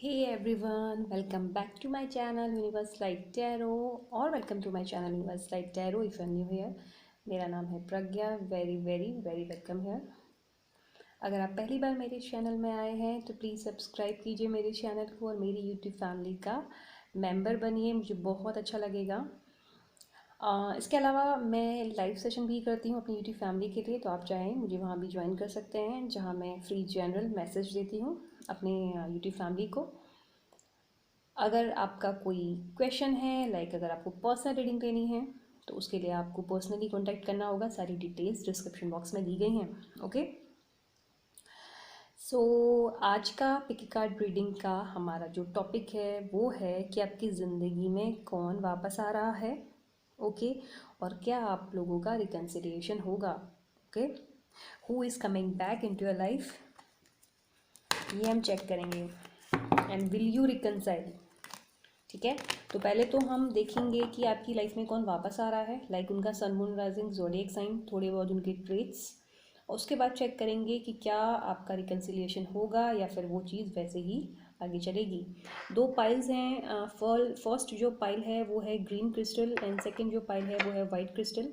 Hey everyone, welcome back to my channel Universe Light Tarot or welcome to my channel Universe Light Tarot if you are new here. मेरा नाम है Pragya. Very very very welcome here. अगर आप पहली बार मेरे channel में आए हैं तो प्लीज़ सब्सक्राइब कीजिए मेरे चैनल को और मेरी यूट्यूब फैमिली का मेंबर बनिए. मुझे बहुत अच्छा लगेगा. इसके अलावा मैं लाइव सेशन भी करती हूँ अपनी यूट्यूब फैमिली के लिए, तो आप चाहें मुझे वहाँ भी ज्वाइन कर सकते हैं, जहाँ मैं फ्री जनरल मैसेज देती हूँ अपने यूट्यूब फैमिली को. अगर आपका कोई क्वेश्चन है, अगर आपको पर्सनल रीडिंग लेनी है तो उसके लिए आपको पर्सनली कांटेक्ट करना होगा. सारी डिटेल्स डिस्क्रिप्शन बॉक्स में दी गई हैं. ओके, सो आज का पिकी कार्ड रीडिंग का हमारा जो टॉपिक है वो है कि आपकी ज़िंदगी में कौन वापस आ रहा है. ओके, और क्या आप लोगों का रिकन्सिलिएशन होगा. Okay, who is coming back into your life, ये हम चेक करेंगे. And will you reconcile. ठीक है, तो पहले तो हम देखेंगे कि आपकी लाइफ में कौन वापस आ रहा है, उनका sun moon rising zodiac sign, थोड़े बहुत उनके ट्रेट्स. और उसके बाद चेक करेंगे कि क्या आपका रिकन्सिलिएशन होगा या फिर वो चीज़ वैसे ही आगे चलेगी. दो पाइल्स हैं. फर्स्ट जो पाइल है वो है ग्रीन क्रिस्टल एंड सेकंड जो पाइल है वो है वाइट क्रिस्टल.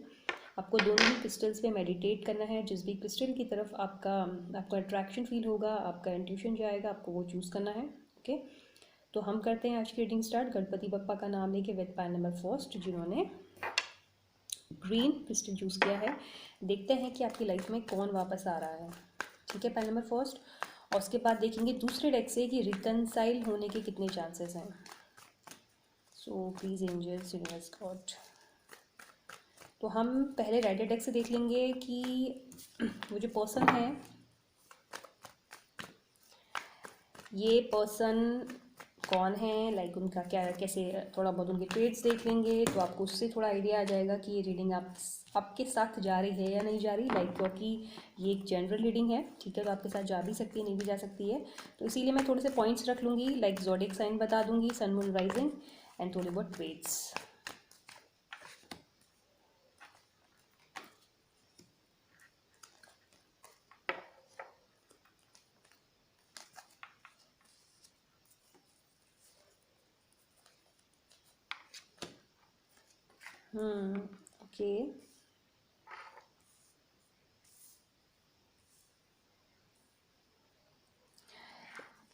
आपको दोनों ही क्रिस्टल्स पे मेडिटेट करना है. जिस भी क्रिस्टल की तरफ आपका अट्रैक्शन फील होगा, आपका इंट्यूशन जाएगा, आपको वो चूज़ करना है. ओके, तो हम करते हैं आज की रीडिंग स्टार्ट गणपति बप्पा का नाम लेके विद पाइल नंबर फर्स्ट, जिन्होंने ग्रीन क्रिस्टल चूज़ किया है. देखते हैं कि आपकी लाइफ में कौन वापस आ रहा है. ठीक है, पाइल नंबर फर्स्ट. और उसके बाद देखेंगे दूसरे डेक से कि रिकनसाइल होने के कितने चांसेस हैं. So please angels, universe, God. तो हम पहले रेड डेक से देख लेंगे कि वो जो पर्सन है, ये पर्सन कौन है, उनका क्या कैसे, थोड़ा बहुत उनके ट्रेड्स देख लेंगे तो आपको उससे थोड़ा आइडिया आ जाएगा कि ये रीडिंग आपके साथ जा रही है या नहीं जा रही. क्योंकि ये एक जनरल रीडिंग है. ठीक है, तो आपके साथ जा भी सकती है, नहीं भी जा सकती है. तो इसीलिए मैं थोड़े से पॉइंट्स रख लूँगी, ज़ोडिएक साइन बता दूँगी, सन मून राइजिंग एंड थोड़े बहुत ट्रेड्स. ओके,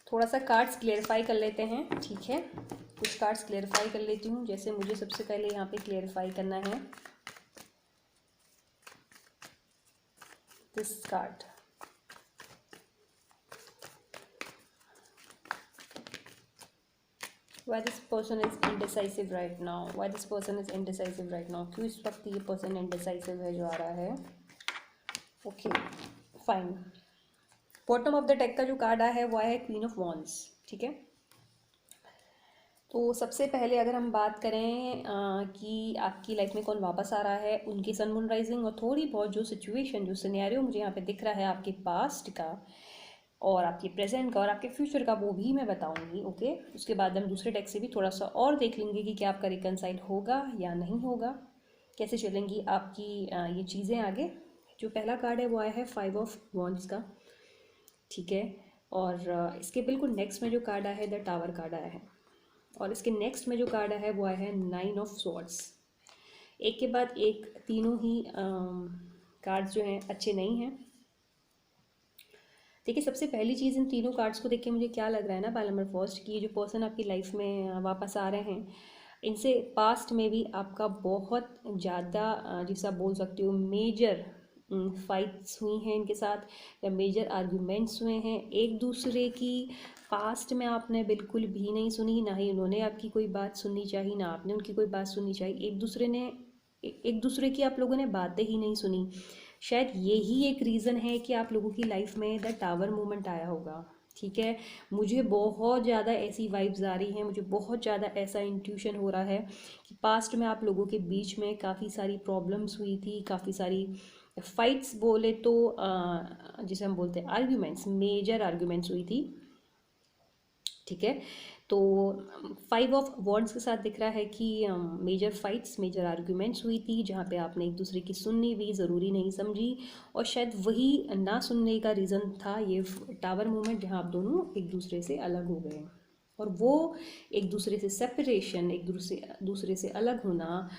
थोड़ा सा कार्ड्स क्लेरिफाई कर लेते हैं. ठीक है, कुछ कार्ड्स क्लेरिफाई कर लेती हूँ. जैसे मुझे सबसे पहले यहाँ पे क्लेरिफाई करना है this card. Why this person is indecisive right now? Why this person is indecisive right now? क्यों इस वक्त ये पर्सन indecisive है जो आ रहा है. Okay, fine. Bottom of the deck का जो कार्ड आया है वो आया है क्वीन ऑफ वॉन्ड्स. ठीक है, तो सबसे पहले अगर हम बात करें कि आपकी लाइफ में कौन वापस आ रहा है, उनकी सन मून राइजिंग और थोड़ी बहुत जो सिचुएशन, जो सिनेरियो मुझे यहाँ पे दिख रहा है आपके पास्ट का और आपके प्रेजेंट का और आपके फ्यूचर का, वो भी मैं बताऊंगी. ओके, उसके बाद हम दूसरे डेक से भी थोड़ा सा और देख लेंगे कि क्या आपका रिकनसाइल होगा या नहीं होगा, कैसे चलेंगी आपकी ये चीज़ें आगे. जो पहला कार्ड है वो आया है 5 ऑफ वॉन्ड्स का. ठीक है, और इसके बिल्कुल नेक्स्ट में जो कार्ड आया है द टावर कार्ड आया है. और इसके नेक्स्ट में जो कार्ड आया है वो आया है 9 ऑफ स्वॉर्ड्स. एक के बाद एक तीनों ही कार्ड्स जो हैं अच्छे नहीं हैं. देखिए, सबसे पहली चीज़ इन तीनों कार्ड्स को देख के मुझे क्या लग रहा है ना, पाइल नंबर फर्स्ट, कि ये जो पर्सन आपकी लाइफ में वापस आ रहे हैं, इनसे पास्ट में भी आपका बहुत ज़्यादा जिसे आप बोल सकते हो मेजर फाइट्स हुई हैं इनके साथ, या मेजर आर्ग्यूमेंट्स हुए हैं एक दूसरे की. पास्ट में आपने बिल्कुल भी नहीं सुनी, ना ही उन्होंने आपकी कोई बात सुननी चाहिए, ना आपने उनकी कोई बात सुननी चाहिए. एक दूसरे की आप लोगों ने बातें ही नहीं सुनी. शायद यही एक रीज़न है कि आप लोगों की लाइफ में द टावर मोमेंट आया होगा. ठीक है, मुझे बहुत ज़्यादा ऐसी वाइब्स आ रही हैं, मुझे बहुत ज़्यादा ऐसा इंट्यूशन हो रहा है कि पास्ट में आप लोगों के बीच में काफ़ी सारी प्रॉब्लम्स हुई थी, काफ़ी सारी फाइट्स बोले तो जिसे हम बोलते हैं आर्ग्यूमेंट्स, मेजर आर्ग्यूमेंट्स हुई थी. ठीक है, तो 5 ऑफ वॉन्ड्स के साथ दिख रहा है कि मेजर फाइट्स, मेजर आर्ग्यूमेंट्स हुई थी, जहाँ पे आपने एक दूसरे की सुननी भी ज़रूरी नहीं समझी, और शायद वही ना सुनने का रीज़न था ये टावर मूवमेंट, जहाँ आप दोनों एक दूसरे से अलग हो गए. और वो एक दूसरे से सेपरेशन, एक दूसरे से अलग होना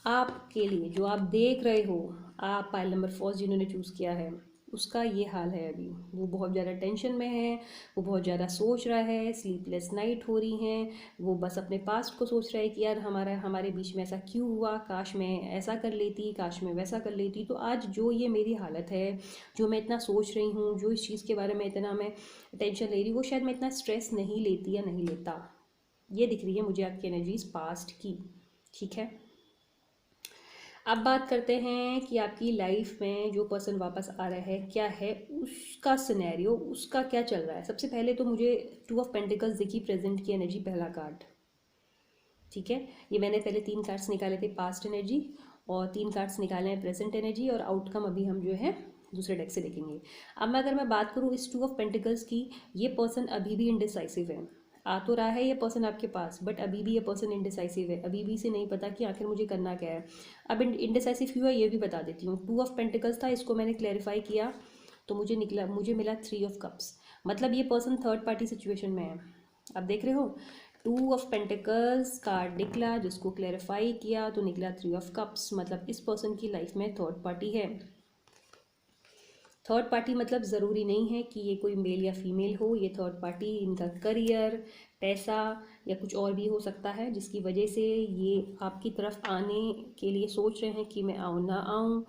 आपके लिए, जो आप देख रहे हो, आप पाइल नंबर फर्स्ट जिन्होंने चूज़ किया है, उसका ये हाल है अभी। वो बहुत ज़्यादा टेंशन में है, वो बहुत ज़्यादा सोच रहा है, स्लीपलेस नाइट हो रही हैं, वो बस अपने पास्ट को सोच रहा है कि यार हमारे बीच में ऐसा क्यों हुआ, काश मैं ऐसा कर लेती, काश मैं वैसा कर लेती। तो आज जो ये मेरी हालत है, जो मैं इतना सोच रही हूँ, जो इस चीज़ के बारे में इतना मैं टेंशन ले रही हूँ, वो शायद मैं इतना स्ट्रेस नहीं लेती या नहीं लेता। ये दिख रही है मुझे आपकी एनर्जीज पास्ट की। ठीक है, अब बात करते हैं कि आपकी लाइफ में जो पर्सन वापस आ रहा है क्या है उसका सिनेरियो, उसका क्या चल रहा है। सबसे पहले तो मुझे 2 ऑफ पेंटिकल्स दिखी, प्रेजेंट की एनर्जी, पहला कार्ड। ठीक है, ये मैंने पहले 3 कार्ड्स निकाले थे पास्ट एनर्जी, और 3 कार्ड्स निकाले हैं प्रेजेंट एनर्जी, और आउटकम अभी हम जो है दूसरे डेक से देखेंगे। अब मैं अगर मैं बात करूँ इस 2 ऑफ पेंटिकल्स की, ये पर्सन अभी भी इनडिसाइसिव है। आ तो रहा है ये पर्सन आपके पास, बट अभी भी ये पर्सन इनडिसाइसिव है, अभी भी इसे नहीं पता कि आखिर मुझे करना क्या है। अब इनडिसाइसिव क्यों है ये भी बता देती हूँ। 2 ऑफ पेंटिकल्स था, इसको मैंने क्लैरिफाई किया तो मुझे मिला 3 ऑफ कप्स। मतलब ये पर्सन थर्ड पार्टी सिचुएशन में है। अब देख रहे हो, 2 ऑफ पेंटिकल्स कार्ड निकला, जिसको क्लैरिफाई किया तो निकला 3 ऑफ कप्स। मतलब इस पर्सन की लाइफ में थर्ड पार्टी है। थर्ड पार्टी मतलब ज़रूरी नहीं है कि ये कोई मेल या फीमेल हो, ये थर्ड पार्टी इनका करियर, पैसा या कुछ और भी हो सकता है, जिसकी वजह से ये आपकी तरफ आने के लिए सोच रहे हैं कि मैं आऊँ ना आऊँ।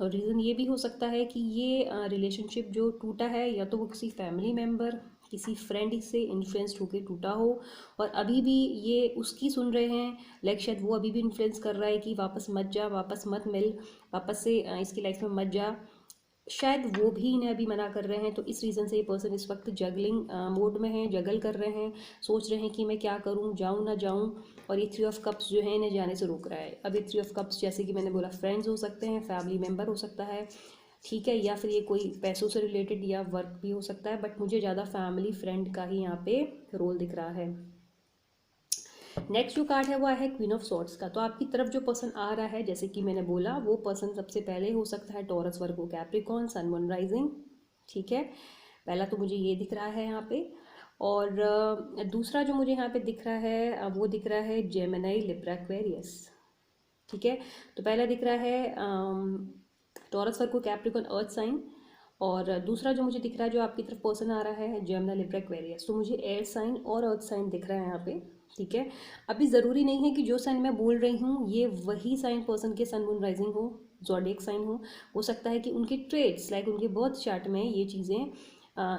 और रीज़न ये भी हो सकता है कि ये रिलेशनशिप जो टूटा है, या तो वो किसी फैमिली मेम्बर, किसी फ्रेंड से इन्फ्लुएंस्ड होकर टूटा हो, और अभी भी ये उसकी सुन रहे हैं। लाइक शायद वो अभी भी इन्फ्लुएंस कर रहा है कि वापस मत जा, वापस मत मिल, वापस से इसकी लाइफ में मत जा। शायद वो भी इन्हें अभी मना कर रहे हैं। तो इस रीज़न से ये पर्सन इस वक्त जगलिंग मोड में है, जगल कर रहे हैं, सोच रहे हैं कि मैं क्या करूं, जाऊं ना जाऊं। और ये 3 ऑफ कप्स जो है इन्हें जाने से रोक रहा है। अब ये 3 ऑफ कप्स जैसे कि मैंने बोला, फ्रेंड्स हो सकते हैं, फैमिली मेम्बर हो सकता है, ठीक है, या फिर ये कोई पैसों से रिलेटेड या वर्क भी हो सकता है, बट मुझे ज़्यादा फैमिली फ्रेंड का ही यहाँ पे रोल दिख रहा है। नेक्स्ट जो कार्ड है वो है क्वीन ऑफ सॉर्ड्स का। तो आपकी तरफ जो पर्सन आ रहा है, जैसे कि मैंने बोला, वो पर्सन सबसे पहले हो सकता है टॉरस, वर्गो, कैप्रिकॉर्न, सन, मून, राइजिंग। ठीक है, पहला तो मुझे ये दिख रहा है यहाँ पे। और दूसरा जो मुझे यहाँ पे दिख रहा है वो दिख रहा है जेमिनी, लिब्रा, एक्वेरियस। ठीक है, तो पहला दिख रहा है टॉरस, वर्गो, कैप्रिकॉर्न, अर्थ साइन। और दूसरा जो मुझे दिख रहा है, जो आपकी तरफ पर्सन आ रहा है, जेमिनी, लिब्रा, एक्वेरियस। तो मुझे एयर साइन और अर्थ साइन दिख रहा है यहाँ पे। ठीक है, अभी ज़रूरी नहीं है कि जो साइन मैं बोल रही हूँ ये वही साइन पर्सन के सन, मून, राइजिंग हो, ज़ोडिएक साइन हो सकता है कि उनके ट्रेड्स, लाइक उनके बर्थ चार्ट में ये चीज़ें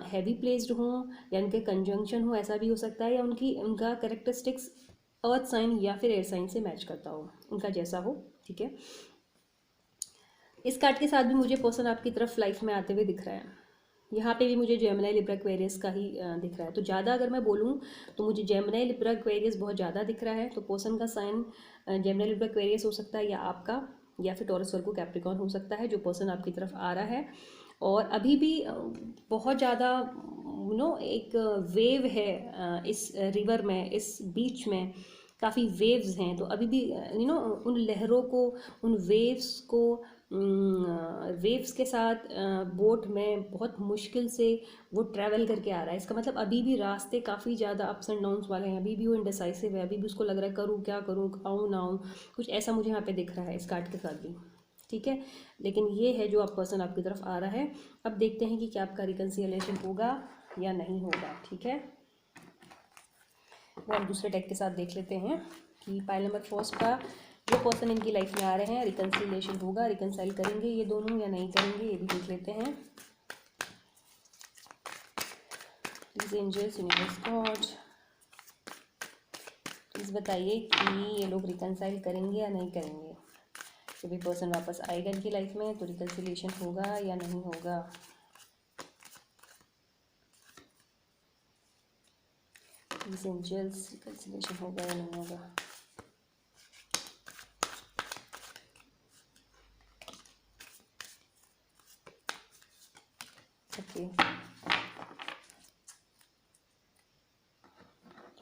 हैवी प्लेस्ड हों, या उनके कंजंक्शन हो, ऐसा भी हो सकता है, या उनका कैरेक्टरिस्टिक्स अर्थ साइन या फिर एयर साइन से मैच करता हो, उनका जैसा हो। ठीक है, इस कार्ड के साथ भी मुझे पर्सन आपकी तरफ लाइफ में आते हुए दिख रहा है। यहाँ पे भी मुझे जेमिनी, लिब्रा, एक्वेरियस का ही दिख रहा है। तो ज़्यादा अगर मैं बोलूँ तो मुझे जेमिनी, लिब्रा, एक्वेरियस बहुत ज़्यादा दिख रहा है। तो पर्सन का साइन जेमिनी, लिब्रा, एक्वेरियस हो सकता है, या आपका, या फिर टॉरस, वर्गो, कैप्रिकॉर्न हो सकता है, जो पर्सन आपकी तरफ आ रहा है। और अभी भी बहुत ज़्यादा एक वेव है इस रिवर में, इस बीच में काफ़ी वेव्स हैं। तो अभी भी उन लहरों को, उन वेव्स के साथ बोट में बहुत मुश्किल से वो ट्रैवल करके आ रहा है। इसका मतलब अभी भी रास्ते काफ़ी ज़्यादा अप्स एंड डाउन्स वाले हैं। अभी भी वो इंडिसाइसिव है, अभी भी उसको लग रहा है करूँ क्या करूँ, आऊँ ना आऊँ, कुछ ऐसा मुझे यहाँ पे दिख रहा है इस कार्ड के साथ भी। ठीक है, लेकिन ये है जो आप पर्सन आपकी तरफ आ रहा है। अब देखते हैं कि क्या आपका रिकन्सिलिएशन होगा या नहीं होगा। ठीक है, वो हम दूसरे डेक के साथ देख लेते हैं कि पाइल नंबर फर्स्ट का जो पर्सन इनकी लाइफ में आ रहे हैं, रिकन्सिलिएशन होगा, रिकन्साइल करेंगे ये दोनों या नहीं करेंगे, ये भी देख लेते हैं। Please angels, universe, God, please बताइए कि ये लोग रिकन्साइल करेंगे या नहीं करेंगे। जो भी पर्सन वापस आएगा इनकी लाइफ में तो रिकन्सिलिएशन होगा या नहीं होगा। प्लीज एंजल्स, रिकन्सिलिएशन होगा या नहीं होगा। Okay,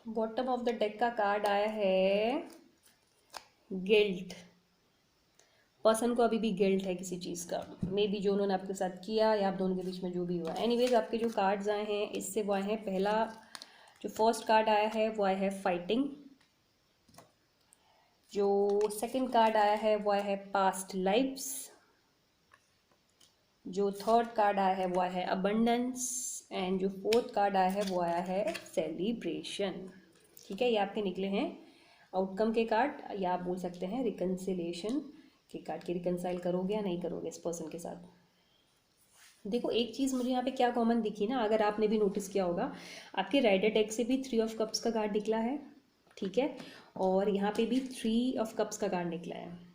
bottom of the deck का कार्ड आया है गिल्ट। पर्सन को अभी भी गिल्ट है किसी चीज़ का, मे बी जो उन्होंने आपके साथ किया या आप दोनों के बीच में जो भी हुआ। एनीवेज, आपके जो कार्ड्स आए हैं इससे वो आए हैं, पहला जो फर्स्ट कार्ड आया है वो आया है फाइटिंग, जो सेकंड कार्ड आया है वो आया है पास्ट लाइव्स, जो थर्ड कार्ड आया है वो आया है अबंडेंस, एंड जो फोर्थ कार्ड आया है वो आया है सेलिब्रेशन। ठीक है, ये आपके निकले हैं आउटकम के कार्ड, या आप बोल सकते हैं रिकन्सिलेशन के कार्ड कि रिकनसाइल करोगे या नहीं करोगे इस पर्सन के साथ। देखो एक चीज़ मुझे यहाँ पे क्या कॉमन दिखी ना, अगर आपने भी नोटिस किया होगा, आपके राइडर डेक से भी 3 ऑफ कप्स का कार्ड निकला है, ठीक है, और यहाँ पे भी 3 ऑफ कप्स का कार्ड निकला है।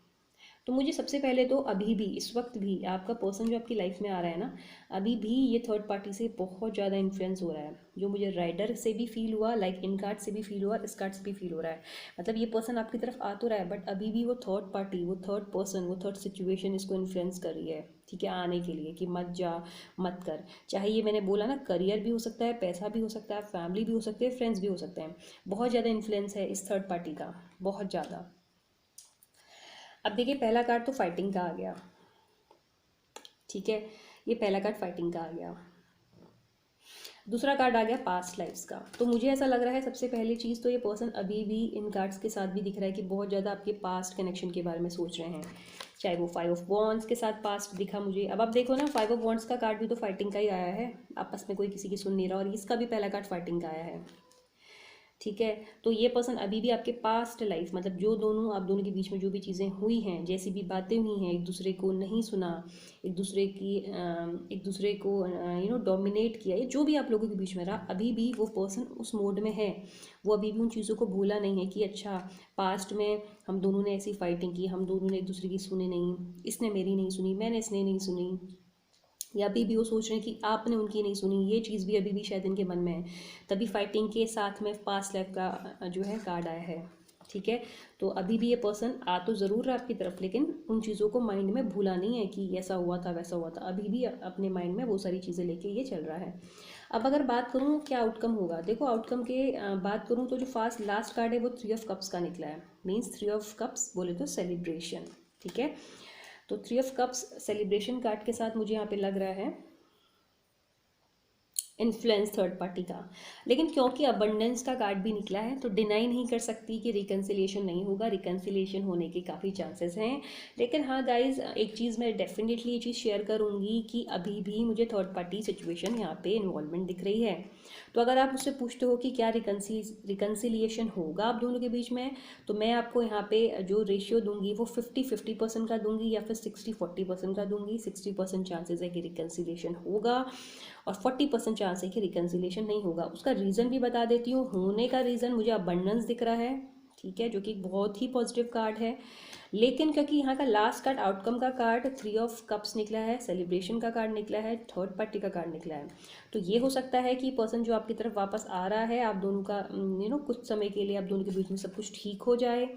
तो मुझे सबसे पहले तो अभी भी इस वक्त भी आपका पर्सन जो आपकी लाइफ में आ रहा है ना, अभी भी ये थर्ड पार्टी से बहुत ज़्यादा इन्फ्लुएंस हो रहा है, जो मुझे राइडर से भी फील हुआ, लाइक इन कार्ड से भी फील हुआ, इस कार्ड से भी फील हो रहा है। मतलब ये पर्सन आपकी तरफ आ तो रहा है, बट अभी भी वो थर्ड पार्टी, वो थर्ड पर्सन, वो थर्ड सिचुएशन इसको इन्फ्लुएंस कर रही है, ठीक है, आने के लिए कि मत जा, मत कर। चाहे ये मैंने बोला ना, करियर भी हो सकता है, पैसा भी हो सकता है, फैमिली भी हो सकती है, फ्रेंड्स भी हो सकते हैं। बहुत ज़्यादा इन्फ्लुएंस है इस थर्ड पार्टी का, बहुत ज़्यादा। अब देखिए पहला कार्ड तो फाइटिंग का आ गया, ठीक है, ये पहला कार्ड फाइटिंग का आ गया। दूसरा कार्ड आ गया पास्ट लाइफ्स का। तो मुझे ऐसा लग रहा है सबसे पहली चीज़ तो ये पर्सन अभी भी इन कार्ड्स के साथ भी दिख रहा है कि बहुत ज़्यादा आपके पास्ट कनेक्शन के बारे में सोच रहे हैं, चाहे वो 5 ऑफ वॉन्ड्स के साथ पास्ट दिखा मुझे। अब आप देखो ना, 5 ऑफ वॉन्ड्स का कार्ड भी तो फाइटिंग का ही आया है, आपस में कोई किसी की सुन नहीं रहा, और इसका भी पहला कार्ड फाइटिंग का आया है, ठीक है। तो ये पर्सन अभी भी आपके पास्ट लाइफ, मतलब जो दोनों आप दोनों के बीच में जो भी चीज़ें हुई हैं, जैसी भी बातें हुई हैं, एक दूसरे को नहीं सुना, एक दूसरे को डोमिनेट किया, ये जो भी आप लोगों के बीच में रहा, अभी भी वो पर्सन उस मोड में है। वो अभी भी उन चीज़ों को भूला नहीं है कि अच्छा पास्ट में हम दोनों ने ऐसी फाइटिंग की, हम दोनों ने एक दूसरे की सुनी नहीं, इसने मेरी नहीं सुनी, मैंने इसने नहीं सुनी, या अभी भी वो सोच रहे हैं कि आपने उनकी नहीं सुनी, ये चीज़ भी अभी भी शायद इनके मन में है। तभी फाइटिंग के साथ में पास्ट लाइफ का जो है कार्ड आया है, ठीक है। तो अभी भी ये पर्सन आ तो ज़रूर रहा आपकी तरफ, लेकिन उन चीज़ों को माइंड में भूला नहीं है कि ऐसा हुआ था वैसा हुआ था, अभी भी अपने माइंड में वो सारी चीज़ें लेके ये चल रहा है। अब अगर बात करूँ क्या आउटकम होगा, देखो आउटकम के बात करूँ तो जो फास्ट लास्ट कार्ड है वो 3 ऑफ कप्स का निकला है, मीन्स 3 ऑफ कप्स बोले तो सेलिब्रेशन, ठीक है। तो 3 ऑफ कप्स सेलिब्रेशन कार्ड के साथ मुझे यहाँ पे लग रहा है इन्फ्लुएंस थर्ड पार्टी का। लेकिन क्योंकि अबंडेंस का कार्ड भी निकला है तो डिनाई नहीं कर सकती कि रिकन्सिलिएशन नहीं होगा, रिकन्सिलिएशन होने के काफ़ी चांसेस हैं। लेकिन हाँ गाइज, एक चीज़ मैं डेफिनेटली ये चीज़ शेयर करूँगी कि अभी भी मुझे थर्ड पार्टी सिचुएशन यहाँ पे इन्वॉल्वमेंट दिख रही है। तो अगर आप मुझसे पूछते हो कि क्या रिकन्सिलिएशन होगा आप दोनों के बीच में, तो मैं आपको यहाँ पे जो रेशियो दूंगी वो 50-50% का दूंगी, या फिर 60-40% का दूंगी। 60% चांसेस है कि रिकन्सिलिएशन होगा और 40% चांस है कि रिकन्सिलिएशन नहीं होगा। उसका रीज़न भी बता देती हूँ। होने का रीज़न मुझे अबंडेंस दिख रहा है, ठीक है, जो कि बहुत ही पॉजिटिव कार्ड है। लेकिन क्योंकि यहाँ का लास्ट कार्ड आउटकम का कार्ड 3 ऑफ कप्स निकला है, सेलिब्रेशन का कार्ड निकला है, थर्ड पार्टी का कार्ड निकला है, तो ये हो सकता है कि पर्सन जो आपकी तरफ वापस आ रहा है, आप दोनों का कुछ समय के लिए आप दोनों के बीच में सब कुछ ठीक हो जाए,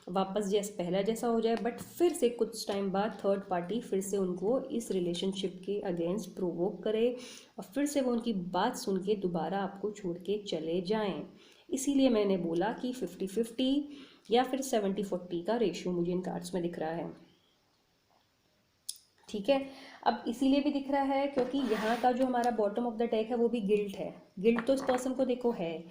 वापस जैसे पहला जैसा हो जाए, बट फिर से कुछ टाइम बाद थर्ड पार्टी फिर से उनको इस रिलेशनशिप के अगेंस्ट प्रोवोक करे और फिर से वो उनकी बात सुन के दोबारा आपको छोड़ के चले जाएं। इसीलिए मैंने बोला कि 50-50 या फिर 70-40 का रेशियो मुझे इन कार्ड्स में दिख रहा है, ठीक है। अब इसीलिए भी दिख रहा है क्योंकि यहाँ का जो हमारा बॉटम ऑफ द डेक है वो भी गिल्ट है। गिल्ट तो इस पर्सन को देखो है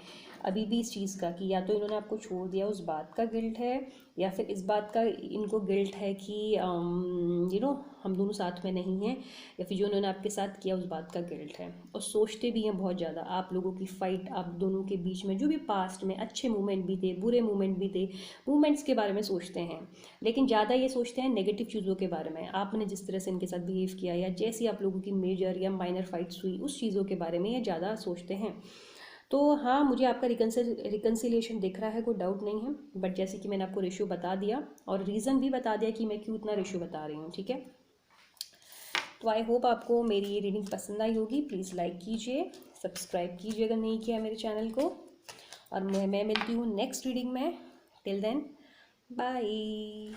अभी भी इस चीज़ का कि या तो इन्होंने आपको छोड़ दिया उस बात का गिल्ट है, या फिर इस बात का इनको गिल्ट है कि हम दोनों साथ में नहीं हैं, या फिर जो उन्होंने आपके साथ किया उस बात का गिल्ट है। और सोचते भी हैं बहुत ज़्यादा आप लोगों की फ़ाइट, आप दोनों के बीच में जो भी पास्ट में अच्छे मोमेंट भी थे, बुरे मोमेंट भी थे, मोमेंट्स के बारे में सोचते हैं, लेकिन ज़्यादा ये सोचते हैं नेगेटिव चीज़ों के बारे में। आपने जिस तरह से इनके साथ बिहेव किया या जैसी आप लोगों की मेजर या माइनर फाइट्स हुई उस चीज़ों के बारे में ये ज़्यादा सोचते हैं। तो हाँ, मुझे आपका रिकन्सिलिएशन दिख रहा है, कोई डाउट नहीं है, बट जैसे कि मैंने आपको रेशियो बता दिया और रीज़न भी बता दिया कि मैं क्यों इतना रेशियो बता रही हूँ, ठीक है। तो आई होप आपको मेरी ये रीडिंग पसंद आई होगी। प्लीज़ लाइक कीजिए, सब्सक्राइब कीजिए अगर नहीं किया मेरे चैनल को, और मैं मिलती हूँ नेक्स्ट रीडिंग में। Till then bye.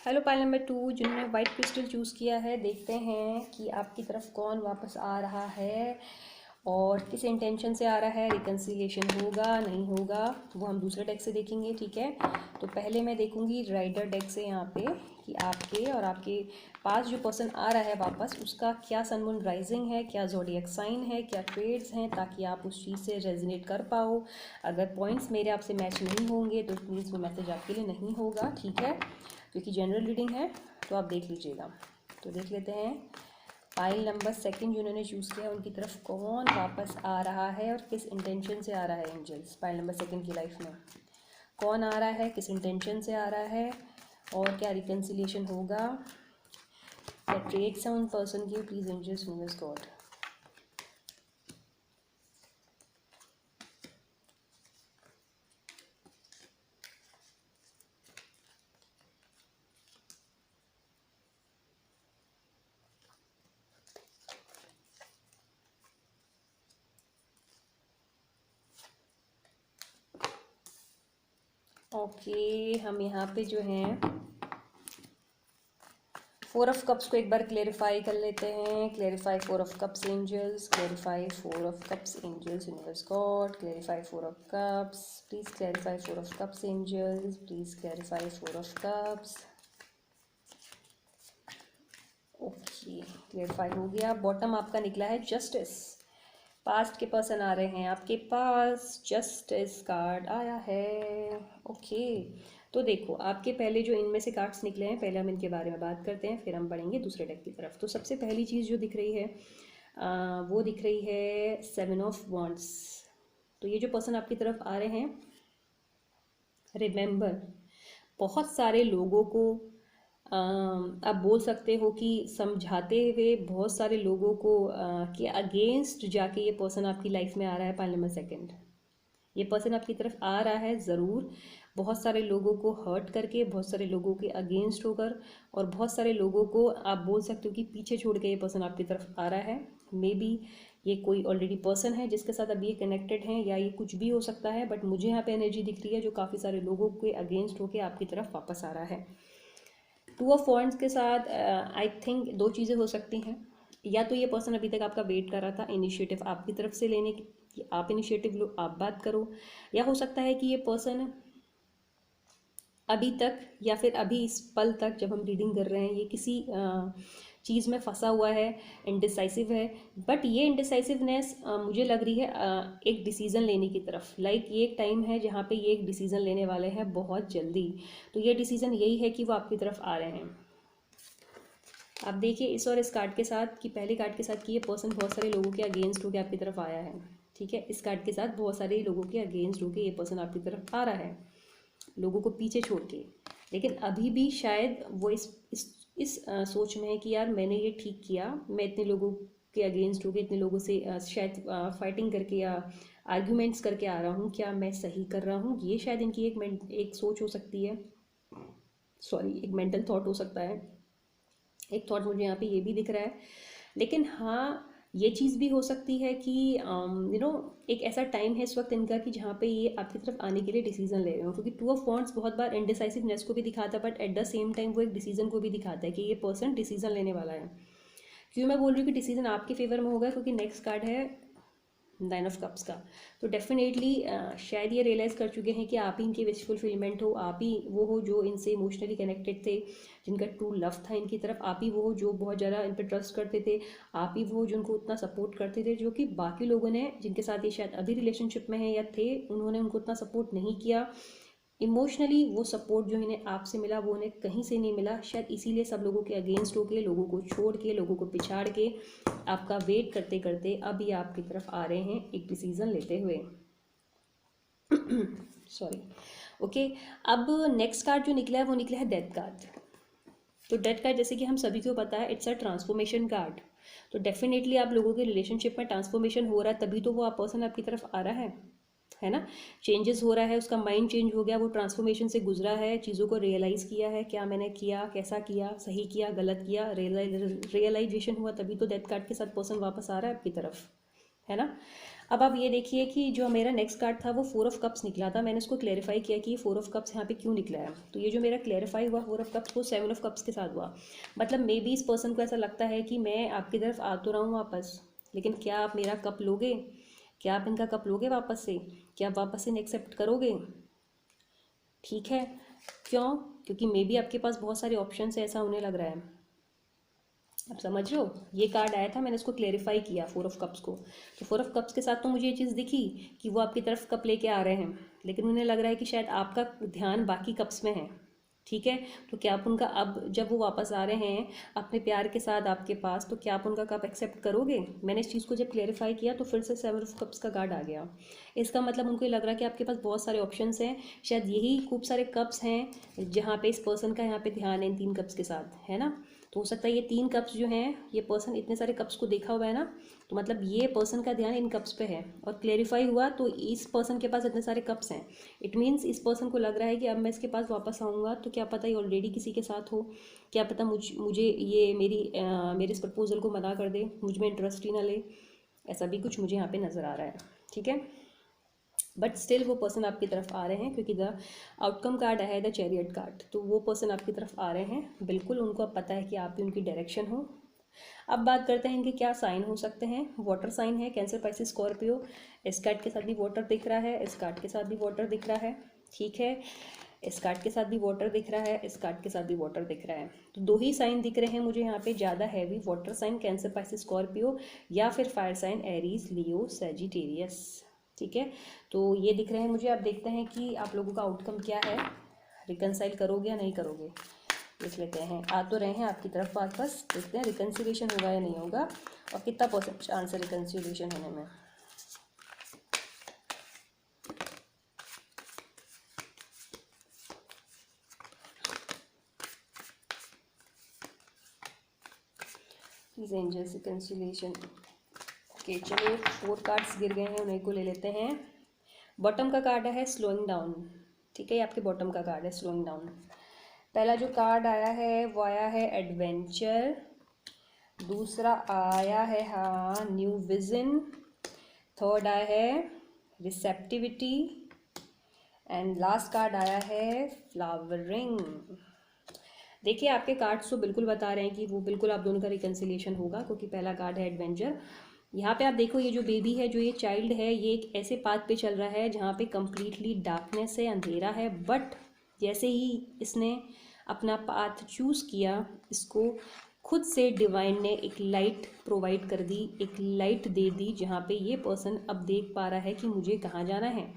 Hello pile number 2, जिन्होंने वाइट क्रिस्टल चूज़ किया है, देखते हैं कि आपकी तरफ कौन वापस आ रहा है और किस इंटेंशन से आ रहा है, रिकन्सिलिएशन होगा नहीं होगा वो हम दूसरे डेक से देखेंगे, ठीक है। तो पहले मैं देखूंगी राइडर डेक से यहाँ पे कि आपके और आपके पास जो पर्सन आ रहा है वापस उसका क्या सन मून राइजिंग है, क्या ज़ोडिएक साइन है, क्या ट्रेड्स हैं, ताकि आप उस चीज़ से रेजोनेट कर पाओ। अगर पॉइंट्स मेरे आपसे मैच नहीं होंगे तो प्लीज़ वो मैसेज आपके लिए नहीं होगा, ठीक है, क्योंकि जनरल रीडिंग है तो आप देख लीजिएगा। तो देख लेते हैं पाइल नंबर 2 जिन्होंने चूज़ किया उनकी तरफ कौन वापस आ रहा है और किस इंटेंशन से आ रहा है। एंजल्स पाइल नंबर 2 की लाइफ में कौन आ रहा है, किस इंटेंशन से आ रहा है, और क्या रिकन्सिलिएशन होगा, क्या ट्रेड्स हैं उन पर्सन की। Please angels universe God. Okay हम यहाँ पे जो हैं 4 ऑफ कप्स को एक बार क्लेरिफाई कर लेते हैं। Clarify 4 of cups angels, clarify 4 of cups angels universe God, clarify 4 of cups, please clarify 4 of cups angels, please clarify 4 of cups. Okay clarify हो गया। बॉटम आपका निकला है जस्टिस। पास्ट के पर्सन आ रहे हैं आपके पास, जस्टिस कार्ड आया है। ओके तो देखो आपके पहले जो इनमें से कार्ड्स निकले हैं पहले हम इनके बारे में बात करते हैं, फिर हम बढ़ेंगे दूसरे डेक की तरफ। तो सबसे पहली चीज़ जो दिख रही है वो दिख रही है 7 ऑफ वॉन्ड्स। तो ये जो पर्सन आपकी तरफ आ रहे हैं, रिमेंबर बहुत सारे लोगों को आप बोल सकते हो कि समझाते हुए बहुत सारे लोगों को के अगेंस्ट जाके ये पर्सन आपकी लाइफ में आ रहा है। पाइल नंबर 2 ये पर्सन आपकी तरफ आ रहा है ज़रूर, बहुत सारे लोगों को हर्ट करके, बहुत सारे लोगों के अगेंस्ट होकर, और बहुत सारे लोगों को आप बोल सकते हो कि पीछे छोड़ के ये पर्सन आपकी तरफ आ रहा है। मे बी ये कोई ऑलरेडी पर्सन है जिसके साथ अभी ये कनेक्टेड हैं, या ये कुछ भी हो सकता है, बट मुझे यहाँ पे एनर्जी दिख रही है जो काफ़ी सारे लोगों के अगेंस्ट होकर आपकी तरफ वापस आ रहा है। 2 ऑफ वॉन्ड्स के साथ आई थिंक 2 चीज़ें हो सकती हैं। या तो ये पर्सन अभी तक आपका वेट कर रहा था इनिशिएटिव आपकी तरफ से लेने की, कि आप इनिशिएटिव लो, आप बात करो, या हो सकता है कि ये पर्सन अभी तक या फिर अभी इस पल तक जब हम रीडिंग कर रहे हैं ये किसी चीज़ में फंसा हुआ है, इनडिसाइसिव है। बट ये इनडिसाइसिवनेस मुझे लग रही है एक डिसीज़न लेने की तरफ। लाइक ये एक टाइम है जहाँ पे ये एक डिसीज़न लेने वाले हैं बहुत जल्दी। तो ये डिसीज़न यही है कि वो आपकी तरफ आ रहे हैं। आप देखिए इस और इस कार्ड के साथ कि पहले कार्ड के साथ कि ये पर्सन बहुत सारे लोगों के अगेंस्ट होकर आपकी तरफ आया है, ठीक है। इस कार्ड के साथ बहुत सारे लोगों के अगेंस्ट होकर ये पर्सन आपकी तरफ आ रहा है, लोगों को पीछे छोड़ के। लेकिन अभी भी शायद वो इस सोच में है कि यार मैंने ये ठीक किया, मैं इतने लोगों के अगेंस्ट हो गए, इतने लोगों से शायद फाइटिंग करके या आर्ग्यूमेंट्स करके आ रहा हूँ, क्या मैं सही कर रहा हूँ। ये शायद इनकी एक सोच हो सकती है, सॉरी एक मेंटल थॉट हो सकता है। एक थॉट मुझे यहाँ पे ये भी दिख रहा है। लेकिन हाँ ये चीज़ भी हो सकती है कि एक ऐसा टाइम है इस वक्त इनका कि जहाँ पे ये आपकी तरफ आने के लिए डिसीजन ले रहे हो, क्योंकि 2 ऑफ वॉन्ड्स बहुत बार इनडिसाइसिवनेस को भी दिखाता है, but at the same time वो एक डिसीजन को भी दिखाता है कि ये पर्सन डिसीजन लेने वाला है। क्यों मैं बोल रही हूँ कि डिसीजन आपके फेवर में होगा, क्योंकि नेक्स्ट कार्ड है 9 ऑफ कप्स का। तो डेफिनेटली शायद ये रियलाइज़ कर चुके हैं कि आप ही इनकी विश फुलफिलमेंट हो, आप ही वो हो जो इनसे इमोशनली कनेक्टेड थे, जिनका ट्रू लव था इनकी तरफ, आप ही वो हो जो बहुत ज़्यादा इन पर ट्रस्ट करते थे, आप ही वो हो जो उनको उतना सपोर्ट करते थे, जो कि बाकी लोगों ने जिनके साथ ये शायद अभी रिलेशनशिप में है या थे, उन्होंने उनको उतना सपोर्ट नहीं किया। इमोशनली वो सपोर्ट जो इन्हें आपसे मिला वो उन्हें कहीं से नहीं मिला, शायद इसीलिए सब लोगों के अगेंस्ट होके, लोगों को छोड़ के, लोगों को पिछाड़ के आपका वेट करते करते अब ये आपकी तरफ आ रहे हैं एक डिसीज़न लेते हुए। सॉरी ओके अब नेक्स्ट कार्ड जो निकला है वो निकला है डेथ कार्ड। तो डेथ कार्ड जैसे कि हम सभी को पता है इट्स अ ट्रांसफॉर्मेशन कार्ड। तो डेफिनेटली आप लोगों के रिलेशनशिप में ट्रांसफॉर्मेशन हो रहा है, तभी तो वो आप पर्सन आपकी तरफ आ रहा है ना। चेंजेस हो रहा है, उसका माइंड चेंज हो गया, वो ट्रांसफॉर्मेशन से गुजरा है, चीज़ों को रियलाइज़ किया है, क्या मैंने किया, कैसा किया, सही किया, गलत किया, रियलाइजेशन हुआ, तभी तो डेथ कार्ड के साथ पर्सन वापस आ रहा है आपकी तरफ, है ना। अब आप ये देखिए कि जो मेरा नेक्स्ट कार्ड था वो 4 ऑफ कप्स निकला था, मैंने उसको क्लेरिफाई किया कि 4 ऑफ कप्स यहाँ पे क्यों निकला है। तो ये जो मेरा क्लेरिफाई हुआ 4 ऑफ कप्स वो 7 ऑफ कप्स के साथ हुआ। मतलब मे बी इस पर्सन को ऐसा लगता है कि मैं आपकी तरफ आ तो रहा हूँ वापस, लेकिन क्या आप मेरा कप लोगे? क्या आप इनका कप लोगे वापस से? क्या आप वापस से एक्सेप्ट करोगे? ठीक है। क्यों? क्योंकि मे बी आपके पास बहुत सारे ऑप्शन है, ऐसा उन्हें लग रहा है। आप समझ रहे हो? ये कार्ड आया था, मैंने इसको क्लेरिफाई किया 4 ऑफ कप्स को। तो 4 ऑफ कप्स के साथ तो मुझे ये चीज़ दिखी कि वो आपकी तरफ कप लेके आ रहे हैं, लेकिन उन्हें लग रहा है कि शायद आपका ध्यान बाकी कप्स में है। ठीक है। तो क्या आप उनका, अब जब वो वापस आ रहे हैं अपने प्यार के साथ आपके पास, तो क्या आप उनका कप एक्सेप्ट करोगे? मैंने इस चीज़ को जब क्लेरिफाई किया तो फिर से 7 ऑफ कप्स का कार्ड आ गया। इसका मतलब उनको ये लग रहा है कि आपके पास बहुत सारे ऑप्शंस हैं, शायद यही खूब सारे कप्स हैं जहाँ पे इस पर्सन का यहाँ पे ध्यान है इन 3 कप्स के साथ, है ना? तो हो सकता है ये 3 कप्स जो हैं, ये पर्सन इतने सारे कप्स को देखा हुआ है ना, तो मतलब ये पर्सन का ध्यान इन कप्स पे है। और क्लेरिफाई हुआ तो इस पर्सन के पास इतने सारे कप्स हैं, इट मीन्स इस पर्सन को लग रहा है कि अब मैं इसके पास वापस आऊँगा तो क्या पता ये ऑलरेडी किसी के साथ हो, क्या पता मुझे ये मेरे इस प्रपोजल को मना कर दे, मुझ में इंटरेस्ट ही ना ले। ऐसा भी कुछ मुझे यहाँ पे नज़र आ रहा है। ठीक है। बट स्टिल वो पर्सन आपकी तरफ आ रहे हैं, क्योंकि द आउटकम कार्ड है द चैरियट कार्ड, तो वो पर्सन आपकी तरफ आ रहे हैं बिल्कुल। उनको अब पता है कि आप भी उनकी डायरेक्शन हो। अब बात करते हैं इनके क्या साइन हो सकते हैं। वाटर साइन है, कैंसर, पाइसेस, स्कॉर्पियो। इस कार्ड के साथ भी वाटर दिख रहा है, इस कार्ड के साथ भी वाटर दिख रहा है। ठीक है। इस कार्ड के साथ भी वाटर दिख रहा है, इस कार्ड के साथ भी वाटर दिख रहा है। तो 2 ही साइन दिख रहे हैं मुझे यहाँ पे ज़्यादा heavy, water sign Cancer, Pisces, Scorpio, या फिर fire sign Aries, Leo, Sagittarius. ठीक है। तो ये दिख रहे हैं मुझे। अब देखते हैं कि आप लोगों का आउटकम क्या है, रिकनसाइल करोगे या नहीं करोगे। देख लेते हैं। आ तो रहे हैं आपकी तरफ वापस, देखते हैं रिकन्सिलेशन होगा या नहीं होगा, और कितना % चांस है रिकन्सिलेशन होने में। Please angels reconciliation. ओके चलिए, 4 कार्ड्स गिर गए हैं, उन्हीं को ले लेते हैं। बॉटम का कार्ड है स्लोइंग डाउन। ठीक है, ये आपके बॉटम का कार्ड है स्लोइंग डाउन। पहला जो कार्ड आया है वो आया है एडवेंचर, दूसरा आया है हाँ न्यू विजन, थर्ड आया है रिसेप्टिविटी, एंड लास्ट कार्ड आया है फ्लावरिंग। देखिए आपके कार्ड्स तो बिल्कुल बता रहे हैं कि वो बिल्कुल आप दोनों का रिकन्सिलिएशन होगा, क्योंकि पहला कार्ड है एडवेंचर। यहाँ पे आप देखो, ये जो बेबी है, जो ये चाइल्ड है, ये एक ऐसे पाथ पे चल रहा है जहाँ पे कम्प्लीटली डार्कनेस है, अंधेरा है। बट जैसे ही इसने अपना पाथ चूज़ किया, इसको खुद से डिवाइन ने एक लाइट प्रोवाइड कर दी, एक लाइट दे दी, जहाँ पे ये पर्सन अब देख पा रहा है कि मुझे कहाँ जाना है।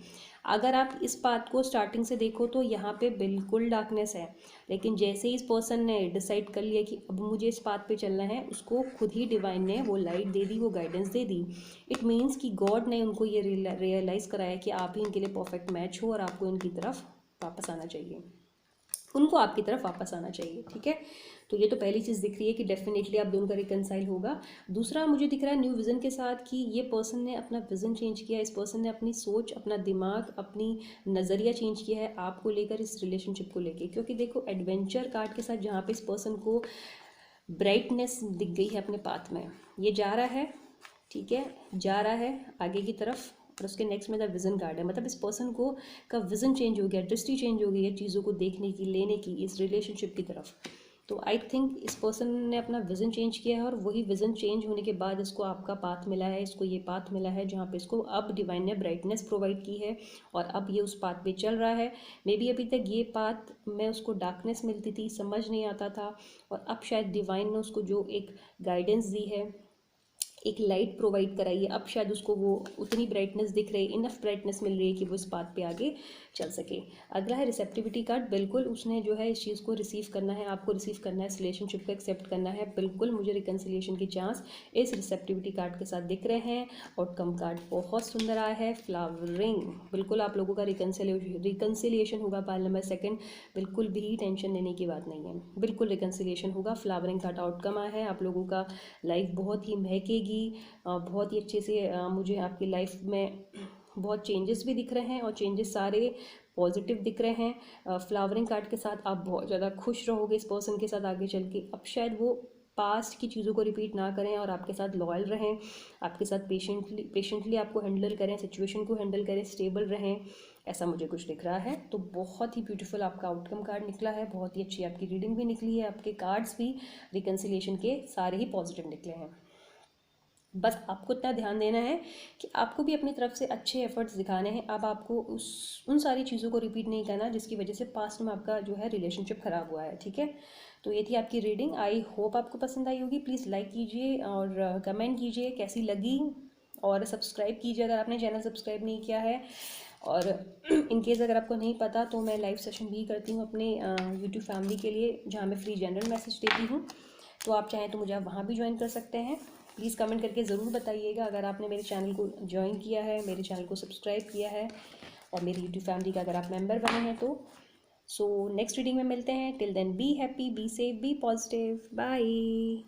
अगर आप इस पाथ को स्टार्टिंग से देखो तो यहाँ पे बिल्कुल डार्कनेस है, लेकिन जैसे ही इस पर्सन ने डिसाइड कर लिया कि अब मुझे इस पाथ पे चलना है, उसको खुद ही डिवाइन ने वो लाइट दे दी, वो guidance they the. It means कि गॉड ने उनको ये रियलाइज़ कराया कि आप ही इनके लिए परफेक्ट मैच हो और आपको इनकी तरफ वापस आना चाहिए, उनको आपकी तरफ वापस आना चाहिए। ठीक है। तो ये तो पहली चीज़ दिख रही है कि डेफिनेटली आप दोनों का रिकनसाइल होगा। दूसरा मुझे दिख रहा है न्यू विज़न के साथ कि ये पर्सन ने अपना विज़न चेंज किया, इस पर्सन ने अपनी सोच, अपना दिमाग, अपनी नज़रिया चेंज किया है आपको लेकर, इस रिलेशनशिप को लेकर। क्योंकि देखो एडवेंचर कार्ड के साथ जहाँ पे इस पर्सन को ब्राइटनेस दिख गई है अपने पाथ में, ये जा रहा है, ठीक है, जा रहा है आगे की तरफ, और उसके नेक्स्ट में द विज़न कार्ड है। मतलब इस पर्सन को का विज़न चेंज हो गया, दृष्टि चेंज हो गई है चीज़ों को देखने की, लेने की, इस रिलेशनशिप की तरफ। तो आई थिंक इस पर्सन ने अपना विज़न चेंज किया है, और वही विज़न चेंज होने के बाद इसको आपका पाथ मिला है, इसको ये पाथ मिला है जहाँ पे इसको अब डिवाइन ने ब्राइटनेस प्रोवाइड की है, और अब ये उस पाथ पे चल रहा है। मे बी अभी तक ये पाथ में उसको डार्कनेस मिलती थी, समझ नहीं आता था, और अब शायद डिवाइन ने उसको जो एक गाइडेंस दी है, एक लाइट प्रोवाइड कराई है, अब शायद उसको वो उतनी ब्राइटनेस दिख रही है, इनफ ब्राइटनेस मिल रही है कि वो इस बात पे आगे चल सके। अगला है रिसेप्टिविटी कार्ड। बिल्कुल उसने जो है इस चीज़ को रिसीव करना है, आपको रिसीव करना है, इस रिलेशनशिप को एक्सेप्ट करना है। बिल्कुल मुझे रिकन्सिलिएशन की चांस इस रिसेप्टिविटी कार्ड के साथ दिख रहे हैं। आउटकम कार्ड बहुत सुंदर आया है, फ्लावरिंग। बिल्कुल आप लोगों का रिकन्सिलिएशन होगा पार्ट नंबर 2। बिल्कुल भी टेंशन लेने की बात नहीं है, बिल्कुल रिकन्सिलिएशन होगा। फ्लावरिंग कार्ड आउटकम आया है, आप लोगों का लाइफ बहुत ही महकेगी, बहुत ही अच्छे से मुझे आपकी लाइफ में बहुत चेंजेस भी दिख रहे हैं, और चेंजेस सारे पॉजिटिव दिख रहे हैं। फ्लावरिंग कार्ड के साथ आप बहुत ज़्यादा खुश रहोगे इस पर्सन के साथ आगे चल के। अब शायद वो पास्ट की चीज़ों को रिपीट ना करें और आपके साथ लॉयल रहें, आपके साथ पेशेंटली आपको हैंडल करें, सिचुएशन को हैंडल करें, स्टेबल रहें, ऐसा मुझे कुछ दिख रहा है। तो बहुत ही ब्यूटीफुल आपका आउटकम कार्ड निकला है, बहुत ही अच्छी आपकी रीडिंग भी निकली है, आपके कार्ड्स भी रिकन्सिलिएशन के सारे ही पॉजिटिव निकले हैं। बस आपको इतना ध्यान देना है कि आपको भी अपनी तरफ से अच्छे एफर्ट्स दिखाने हैं। अब आपको उन सारी चीज़ों को रिपीट नहीं करना जिसकी वजह से पास्ट में आपका जो है रिलेशनशिप ख़राब हुआ है, ठीक है। तो ये थी आपकी रीडिंग। आई होप आपको पसंद आई होगी। प्लीज़ लाइक कीजिए और कमेंट कीजिए कैसी लगी, और सब्सक्राइब कीजिए अगर आपने चैनल सब्सक्राइब नहीं किया है। और इन केस अगर आपको नहीं पता तो मैं लाइव सेशन भी करती हूँ अपने यूट्यूब फैमिली के लिए, जहाँ मैं फ्री जनरल मैसेज देती हूँ। तो आप चाहें तो मुझे आप वहाँ भी ज्वाइन कर सकते हैं। प्लीज़ कमेंट करके ज़रूर बताइएगा अगर आपने मेरे चैनल को ज्वाइन किया है, मेरे चैनल को सब्सक्राइब किया है, और मेरी यूट्यूब फैमिली का अगर आप मेंबर बने हैं तो। सो नेक्स्ट रीडिंग में मिलते हैं। Till then be happy, be safe, be positive, bye.